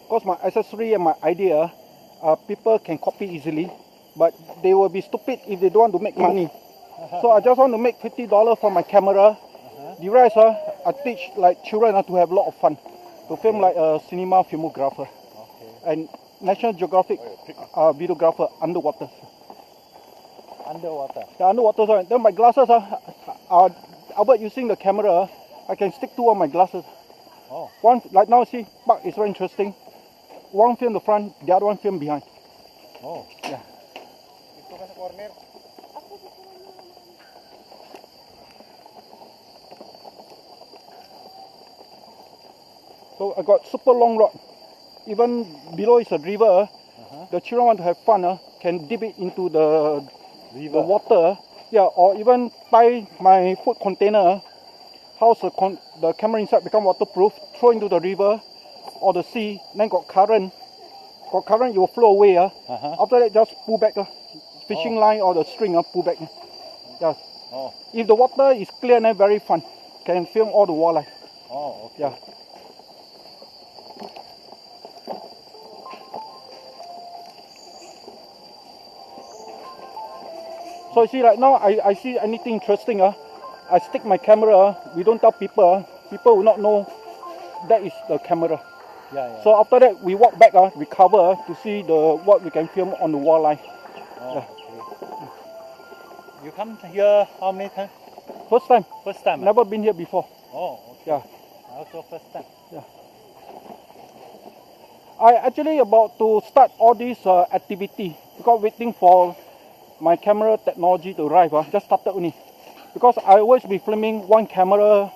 Because my accessory and my idea, people can copy easily, but they will be stupid if they don't want to make money. So I just want to make $50 for my camera. The rest, I teach like children to have a lot of fun, to film like a cinema filmographer and National Geographic videographer underwater. Underwater? Yeah, underwater. Then my glasses, Albert using the camera, I can stick two of my glasses. Oh. One, like now see, back is very interesting. One film the front, the other one film behind. Oh. Yeah. So I got super long rod. Even below is a river. The children want to have fun, can dip it into the water. Yeah, or even tie my food container. House the camera inside become waterproof. Throw into the river or the sea. Then got current. Got current, it will flow away. After that, just pull back. Fishing line or the string, pull back. Yeah. Oh. If the water is clear, then very fun. Can film all the wildlife. Oh, okay. Yeah. So you see, like now I see anything interesting, I stick my camera. We don't tell people. People will not know that is the camera. Yeah. So after that, we walk back, we cover to see what we can film on the wildlife. Oh, yeah. Okay. You come here how many times? First time. First time? Never been here before. Oh, okay. Yeah. Also first time. Yeah. I actually about to start all this activity because waiting for my camera technology to arrive. Just started only. Because I always be filming one camera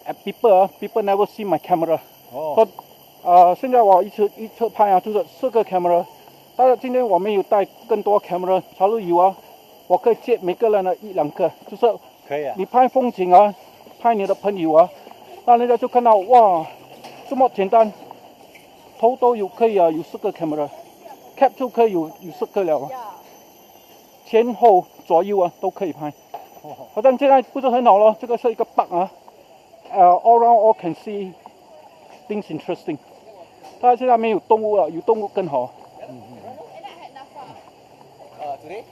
at people. People never see my camera. Oh. So 现在我一侧拍就是4个 camera， 但是今天我们有带更多 camera， 假如有我可以借每个人1、2个，就是可以你拍风景拍你的朋友让人家就看到哇，这么简单，头都有可以有4个 camera，cap 就可以有4个了前后左右都可以拍。好像现在不是很好咯，这个是一个 bug all around all can see things interesting。但现在没有动物了，有动物更好。today？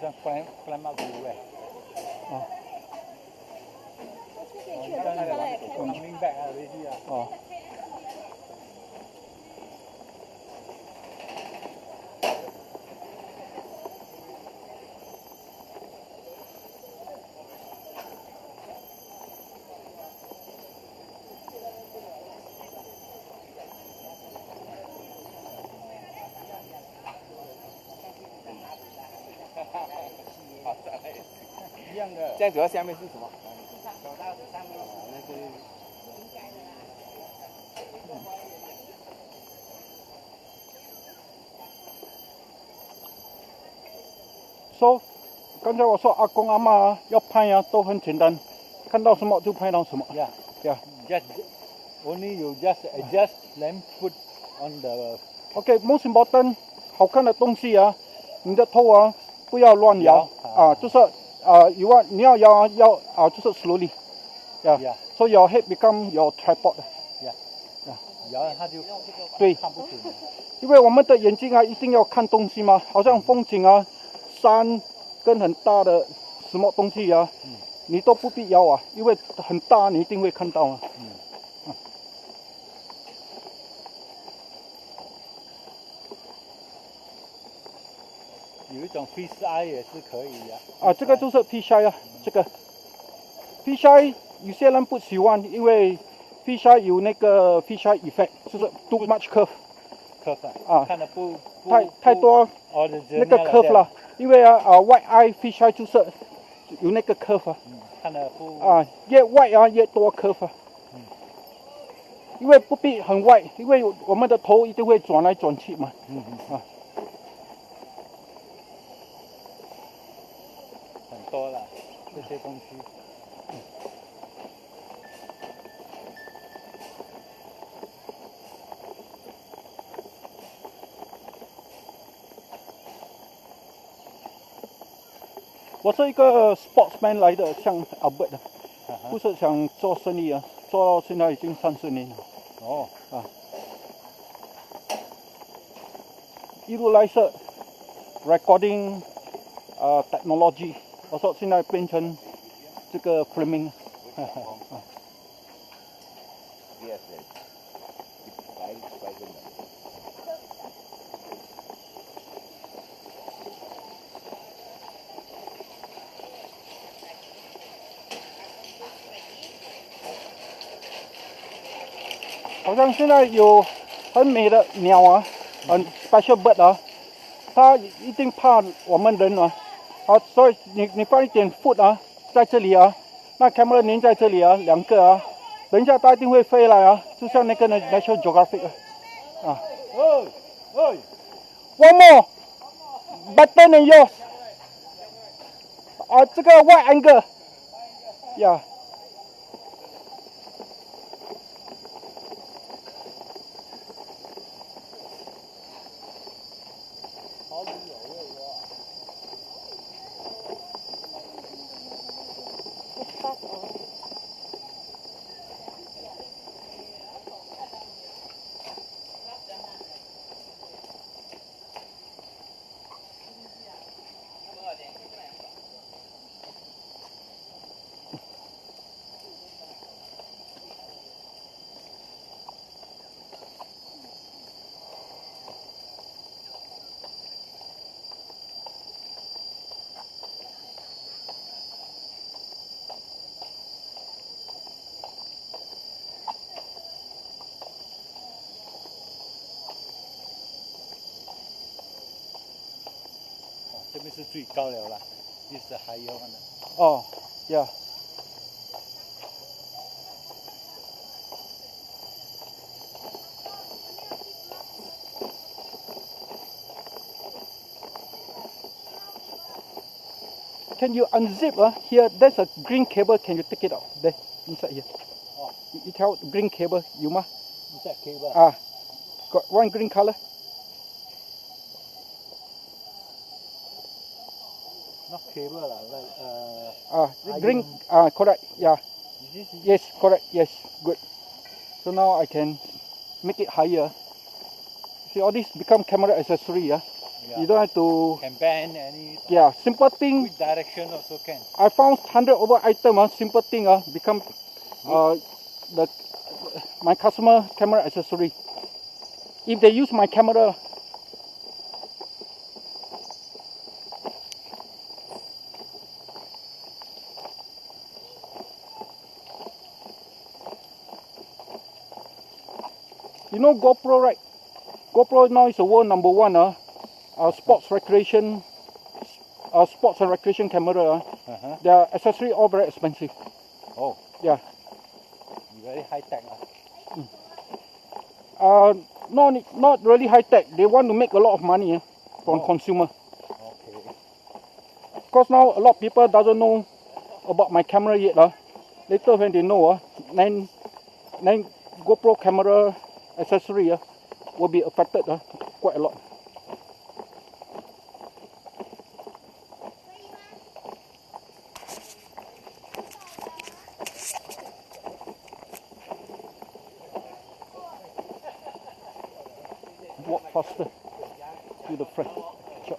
像 climb up everywhere。coming back already 一样的。这样主要下面是什么？走到上面。那是。So， 刚才我说阿公阿嬷要拍都很简单，看到什么就拍到什么。Yeah. Just only you just adjust then put on the. Okay, most important， 好看的东西你的头不要乱摇就是你要摇就是 slowly。Yeah. So your head become your tripod。摇它就对，看不准。因为我们的眼睛一定要看东西嘛，好像风景山跟很大的什么东西你都不必摇因为很大你一定会看到有一种 fish eye 也是可以的。这个就是 fish eye 这个 fish eye 有些人不喜欢，因为 fish eye 有那个 fish eye effect， 就是 too much curve。看得不太多那个 curve 了，因为white eye fish eye 就是有那个 curve 看得不越 white 越多 curve 因为不必很 white， 因为我们的头一定会转来转去嘛。很多了这些东西。我是一个 sportsman 来的，像 Albert 不是想做生意做到现在已经30年了。哦，utilize recording technology， 我说现在变成这个 filming。好像现在有很美的鸟啊，很 special bird 啊，它一定怕我们人啊，所以你放一点 food 啊，在这里啊，那 camera 粘在这里啊，两个啊，等一下它一定会飞来啊，就像那个 National Geographic 啊。One more, better than yours. 这个 wide angle, yeah.这边是最高了啦，this is the higher one. Oh, yeah. Can you unzip here? There's a green cable. Can you take it out? There, inside here. Oh. 一条 green cable 有吗？ Inside cable. Got one green color. Not cable lah, like Green. Correct. Yeah. Is this? Yes, correct. Yes, good. So now I can make it higher. See, all this become camera accessory. Yeah. You don't have to. Can bend any. Yeah, simple thing. Which direction also can. I found 100 over item. Simple thing. Become my customer camera accessory. If they use my camera. You know GoPro, right? GoPro now is the world #1 sports recreation, sports and recreation camera. Their accessory all very expensive. Oh. Yeah. Very high tech. No, not really high tech. They want to make a lot of money from consumer. Okay. Because now a lot of people doesn't know about my camera yet. Later when they know, then GoPro camera accessory will be affected quite a lot. Walk faster to the front. Sure.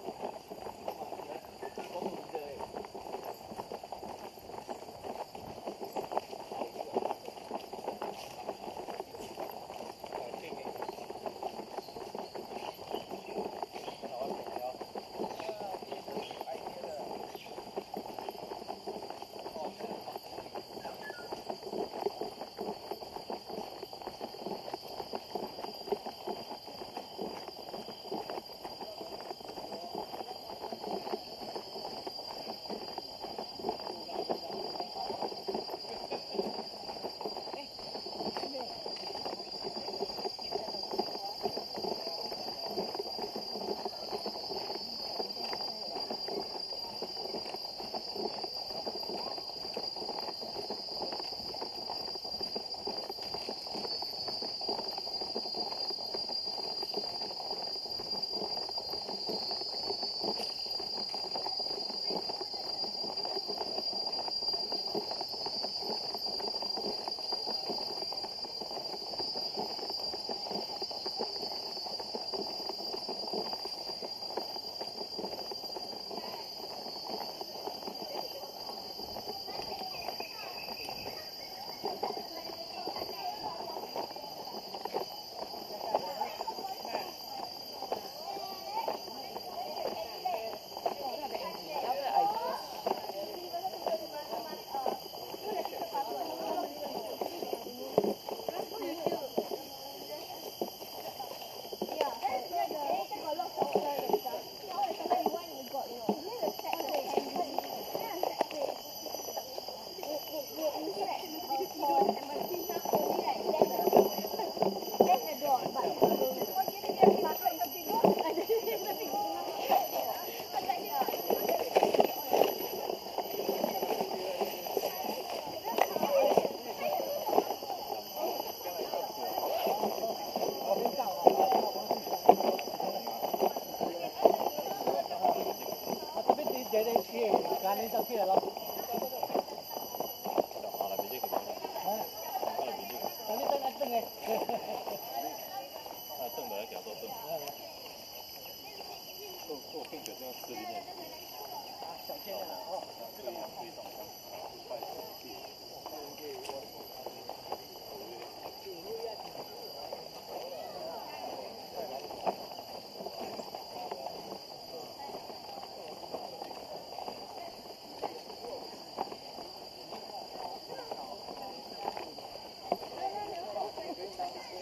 間你就出嚟咯。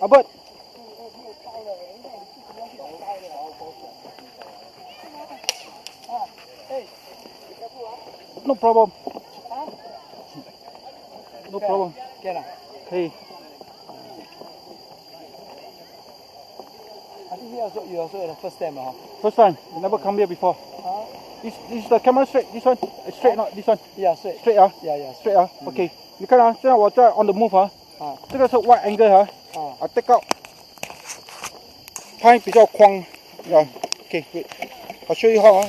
Albert. No problem. No problem. 可以。I think you also the first time, huh? First time. You never come here before. Is the camera straight? This one? Straight not this one? Yeah, straight. Straight 啊 Yeah, straight 啊 OK 你看啊现在我在 on the move 啊这个是 wide angle 啊take out 拍比较宽 OK wait I'll show you how 啊